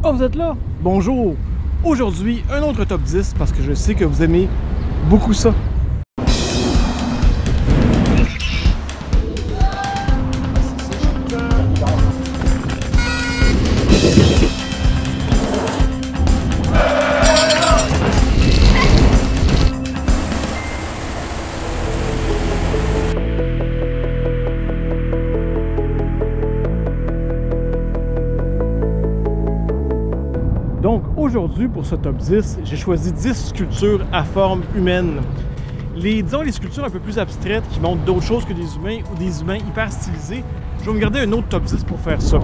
Oh, vous êtes là? Bonjour! Aujourd'hui, un autre top 10 parce que je sais que vous aimez beaucoup ça. Donc aujourd'hui, pour ce top 10, j'ai choisi 10 sculptures à forme humaine. Disons les sculptures un peu plus abstraites qui montrent d'autres choses que des humains ou des humains hyper stylisés. Je vais me garder un autre top 10 pour faire ça.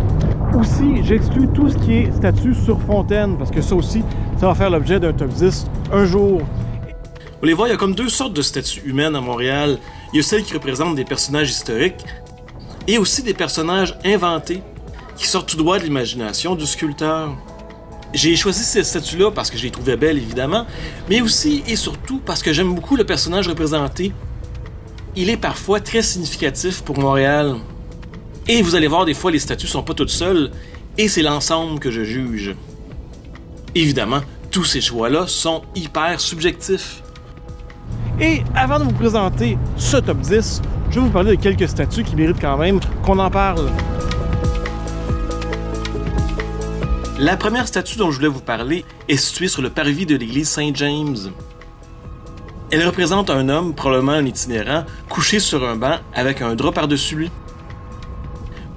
Aussi, j'exclus tout ce qui est statue sur fontaine parce que ça aussi, ça va faire l'objet d'un top 10 un jour. Vous les voyez, il y a comme deux sortes de statues humaines à Montréal. Il y a celles qui représentent des personnages historiques et aussi des personnages inventés qui sortent tout droit de l'imagination du sculpteur. J'ai choisi cette statue-là parce que je les trouvais belle, évidemment, mais aussi et surtout parce que j'aime beaucoup le personnage représenté. Il est parfois très significatif pour Montréal. Et vous allez voir, des fois, les statues sont pas toutes seules, et c'est l'ensemble que je juge. Évidemment, tous ces choix-là sont hyper subjectifs. Et avant de vous présenter ce top 10, je vais vous parler de quelques statues qui méritent quand même qu'on en parle. La première statue dont je voulais vous parler est située sur le parvis de l'église Saint-James. Elle représente un homme, probablement un itinérant, couché sur un banc avec un drap par-dessus lui.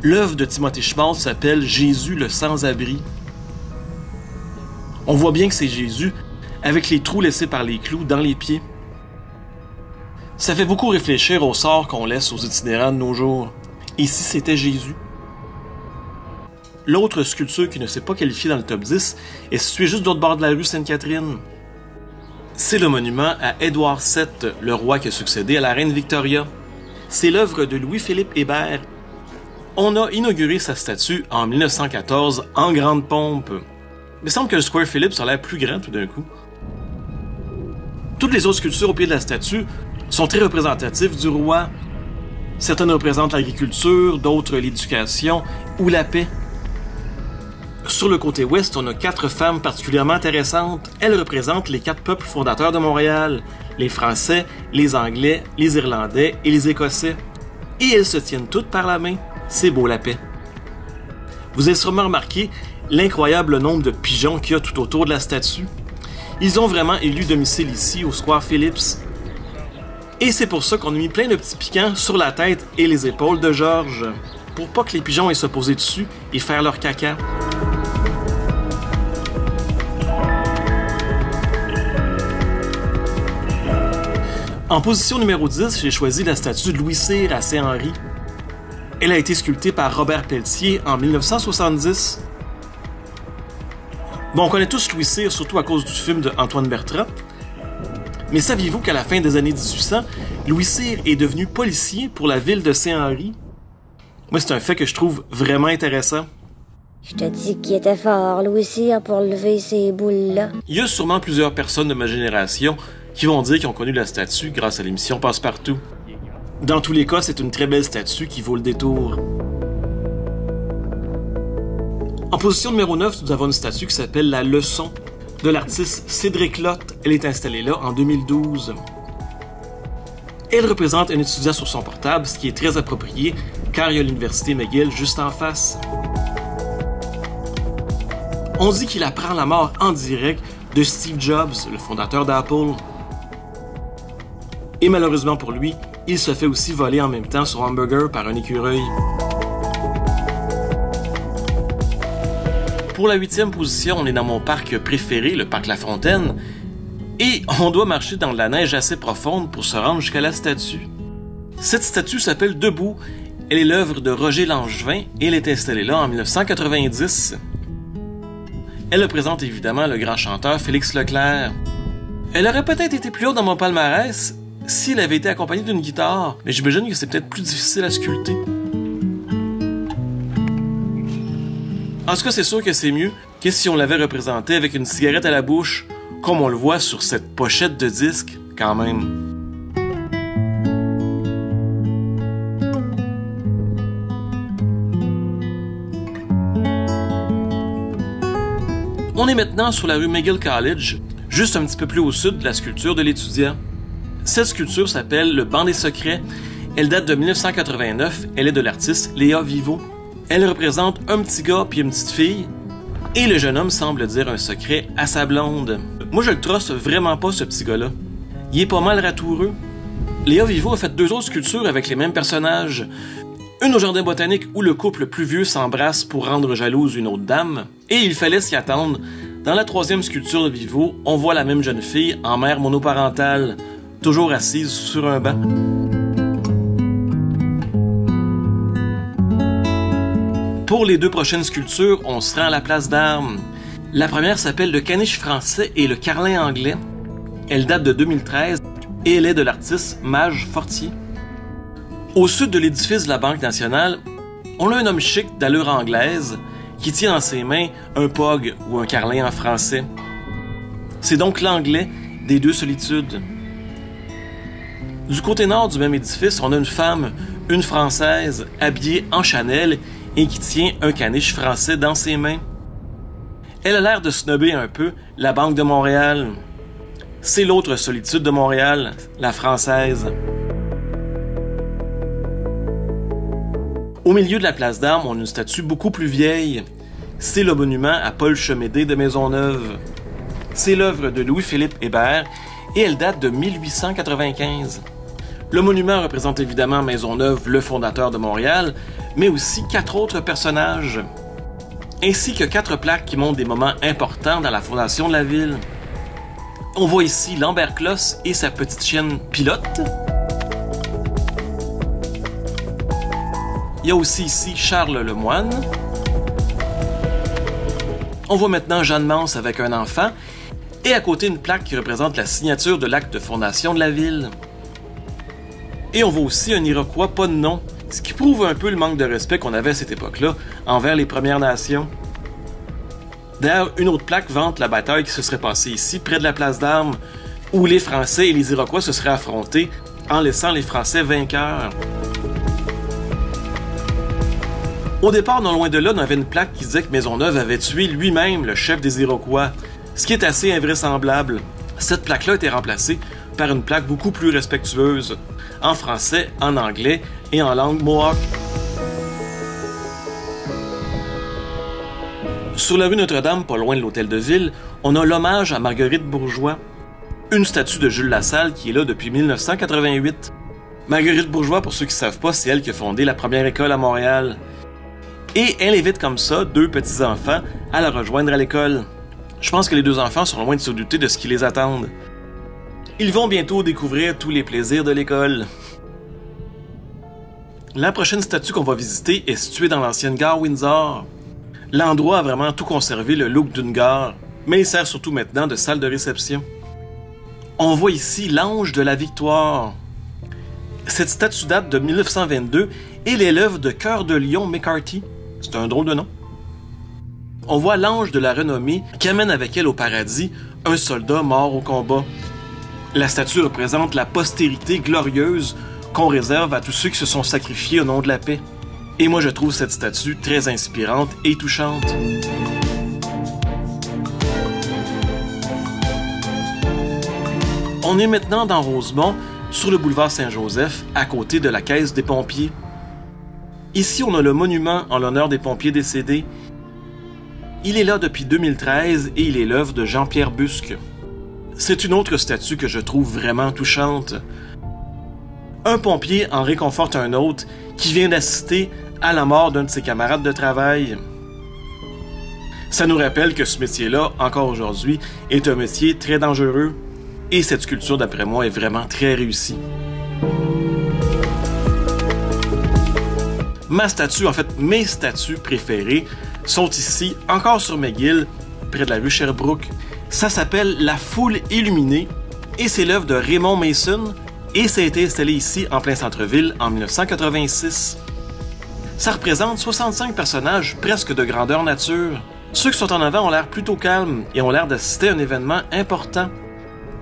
L'œuvre de Timothée Schmaltz s'appelle « Jésus le sans-abri ». On voit bien que c'est Jésus, avec les trous laissés par les clous dans les pieds. Ça fait beaucoup réfléchir au sort qu'on laisse aux itinérants de nos jours. Et si c'était Jésus? L'autre sculpture qui ne s'est pas qualifiée dans le top 10 est située juste de l'autre bord de la rue Sainte-Catherine. C'est le monument à Édouard VII, le roi qui a succédé à la reine Victoria. C'est l'œuvre de Louis-Philippe Hébert. On a inauguré sa statue en 1914 en grande pompe. Il me semble que le Square Phillips a l'air plus grand tout d'un coup. Toutes les autres sculptures au pied de la statue sont très représentatives du roi. Certaines représentent l'agriculture, d'autres l'éducation ou la paix. Sur le côté ouest, on a 4 femmes particulièrement intéressantes. Elles représentent les 4 peuples fondateurs de Montréal, les Français, les Anglais, les Irlandais et les Écossais. Et elles se tiennent toutes par la main. C'est beau la paix. Vous avez sûrement remarqué l'incroyable nombre de pigeons qu'il y a tout autour de la statue. Ils ont vraiment élu domicile ici, au Square Phillips. Et c'est pour ça qu'on a mis plein de petits piquants sur la tête et les épaules de Georges, pour pas que les pigeons aient se poser dessus et faire leur caca. En position numéro 10, j'ai choisi la statue de Louis Cyr à Saint-Henri. Elle a été sculptée par Robert Pelletier en 1970. Bon, on connaît tous Louis Cyr, surtout à cause du film de Antoine Bertrand. Mais saviez-vous qu'à la fin des années 1800, Louis Cyr est devenu policier pour la ville de Saint-Henri? Moi, c'est un fait que je trouve vraiment intéressant. Je te dis qu'il était fort, Louis Cyr, pour lever ces boules-là. Il y a sûrement plusieurs personnes de ma génération qui vont dire qu'ils ont connu la statue grâce à l'émission Passe-Partout. Dans tous les cas, c'est une très belle statue qui vaut le détour. En position numéro 9, nous avons une statue qui s'appelle La Leçon de l'artiste Cédric Lotte. Elle est installée là en 2012. Elle représente un étudiant sur son portable, ce qui est très approprié car il y a l'université McGill juste en face. On dit qu'il apprend la mort en direct de Steve Jobs, le fondateur d'Apple. Et malheureusement pour lui, il se fait aussi voler en même temps son hamburger par un écureuil. Pour la 8e position, on est dans mon parc préféré, le parc La Fontaine, et on doit marcher dans de la neige assez profonde pour se rendre jusqu'à la statue. Cette statue s'appelle Debout. Elle est l'œuvre de Roger Langevin et elle est installée là en 1990. Elle représente évidemment le grand chanteur Félix Leclerc. Elle aurait peut-être été plus haute dans mon palmarès s'il avait été accompagné d'une guitare, mais j'imagine que c'est peut-être plus difficile à sculpter. En tout cas, c'est sûr que c'est mieux que si on l'avait représenté avec une cigarette à la bouche, comme on le voit sur cette pochette de disque, quand même. On est maintenant sur la rue McGill College, juste un petit peu plus au sud de la sculpture de l'étudiant. Cette sculpture s'appelle Le banc des secrets. Elle date de 1989. Elle est de l'artiste Léa Vivo. Elle représente un petit gars puis une petite fille. Et le jeune homme semble dire un secret à sa blonde. Moi, je le trosse vraiment pas, ce petit gars-là. Il est pas mal ratoureux. Léa Vivo a fait 2 autres sculptures avec les mêmes personnages. Une au jardin botanique où le couple plus vieux s'embrasse pour rendre jalouse une autre dame. Et il fallait s'y attendre. Dans la 3e sculpture de Vivo, on voit la même jeune fille en mère monoparentale, toujours assise sur un banc. Pour les 2 prochaines sculptures, on se rend à la place d'Armes. La première s'appelle Le caniche français et le carlin anglais. Elle date de 2013 et elle est de l'artiste Mage Fortier. Au sud de l'édifice de la Banque nationale, on a un homme chic d'allure anglaise qui tient dans ses mains un pog ou un carlin en français. C'est donc l'anglais des 2 solitudes. Du côté nord du même édifice, on a une femme, une française, habillée en Chanel et qui tient un caniche français dans ses mains. Elle a l'air de snobber un peu la Banque de Montréal. C'est l'autre solitude de Montréal, la française. Au milieu de la place d'Armes, on a une statue beaucoup plus vieille. C'est le monument à Paul Chemédé de Maisonneuve. C'est l'œuvre de Louis-Philippe Hébert et elle date de 1895. Le monument représente évidemment Maisonneuve, le fondateur de Montréal, mais aussi 4 autres personnages, ainsi que 4 plaques qui montrent des moments importants dans la fondation de la ville. On voit ici Lambert Closse et sa petite chienne Pilote. Il y a aussi ici Charles Lemoine. On voit maintenant Jeanne Mance avec un enfant, et à côté une plaque qui représente la signature de l'acte de fondation de la ville. Et on voit aussi un Iroquois pas de nom, ce qui prouve un peu le manque de respect qu'on avait à cette époque-là envers les Premières Nations. D'ailleurs, une autre plaque vante la bataille qui se serait passée ici, près de la place d'Armes, où les Français et les Iroquois se seraient affrontés en laissant les Français vainqueurs. Au départ, non loin de là, on avait une plaque qui disait que Maisonneuve avait tué lui-même le chef des Iroquois, ce qui est assez invraisemblable. Cette plaque-là a été remplacée par une plaque beaucoup plus respectueuse, en français, en anglais et en langue mohawk. Sur la rue Notre-Dame, pas loin de l'hôtel de ville, on a l'hommage à Marguerite Bourgeois, une statue de Jules Lassalle qui est là depuis 1988. Marguerite Bourgeois, pour ceux qui ne savent pas, c'est elle qui a fondé la première école à Montréal. Et elle invite comme ça 2 petits-enfants à la rejoindre à l'école. Je pense que les 2 enfants sont loin de se douter de ce qui les attend. Ils vont bientôt découvrir tous les plaisirs de l'école. La prochaine statue qu'on va visiter est située dans l'ancienne gare Windsor. L'endroit a vraiment tout conservé le look d'une gare, mais il sert surtout maintenant de salle de réception. On voit ici l'Ange de la Victoire. Cette statue date de 1922 et elle est l'œuvre de Cœur de Lion McCarthy. C'est un drôle de nom. On voit l'Ange de la Renommée qui amène avec elle au paradis un soldat mort au combat. La statue représente la postérité glorieuse qu'on réserve à tous ceux qui se sont sacrifiés au nom de la paix. Et moi, je trouve cette statue très inspirante et touchante. On est maintenant dans Rosemont, sur le boulevard Saint-Joseph, à côté de la Caisse des pompiers. Ici, on a le monument en l'honneur des pompiers décédés. Il est là depuis 2013 et il est l'œuvre de Jean-Pierre Busque. C'est une autre statue que je trouve vraiment touchante. Un pompier en réconforte un autre qui vient d'assister à la mort d'un de ses camarades de travail. Ça nous rappelle que ce métier-là, encore aujourd'hui, est un métier très dangereux. Et cette sculpture, d'après moi, est vraiment très réussie. Ma statue, en fait, mes statues préférées sont ici, encore sur McGill, près de la rue Sherbrooke. Ça s'appelle La Foule illuminée et c'est l'œuvre de Raymond Mason et ça a été installé ici, en plein centre-ville, en 1986. Ça représente 65 personnages presque de grandeur nature. Ceux qui sont en avant ont l'air plutôt calmes et ont l'air d'assister à un événement important.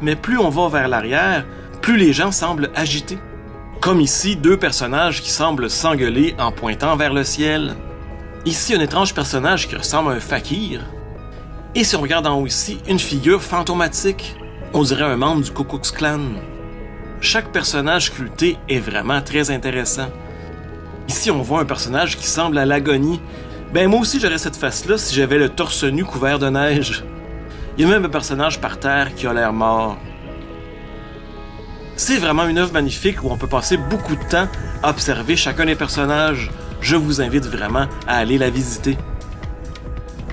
Mais plus on va vers l'arrière, plus les gens semblent agités. Comme ici, 2 personnages qui semblent s'engueuler en pointant vers le ciel. Ici, un étrange personnage qui ressemble à un fakir. Et si on regarde en haut ici, une figure fantomatique, on dirait un membre du Ku Klux Klan. Chaque personnage sculpté est vraiment très intéressant. Ici, on voit un personnage qui semble à l'agonie. Ben moi aussi j'aurais cette face-là si j'avais le torse nu couvert de neige. Il y a même un personnage par terre qui a l'air mort. C'est vraiment une œuvre magnifique où on peut passer beaucoup de temps à observer chacun des personnages. Je vous invite vraiment à aller la visiter.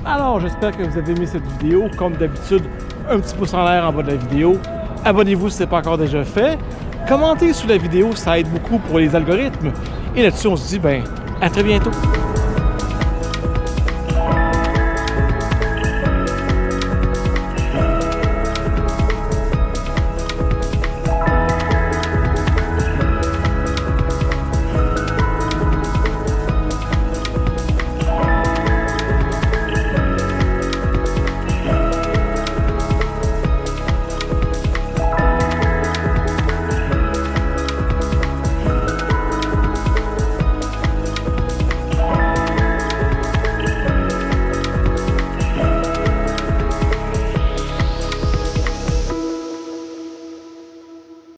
Alors, j'espère que vous avez aimé cette vidéo. Comme d'habitude, un petit pouce en l'air en bas de la vidéo. Abonnez-vous si ce n'est pas encore déjà fait. Commentez sous la vidéo, ça aide beaucoup pour les algorithmes. Et là-dessus, on se dit, à très bientôt.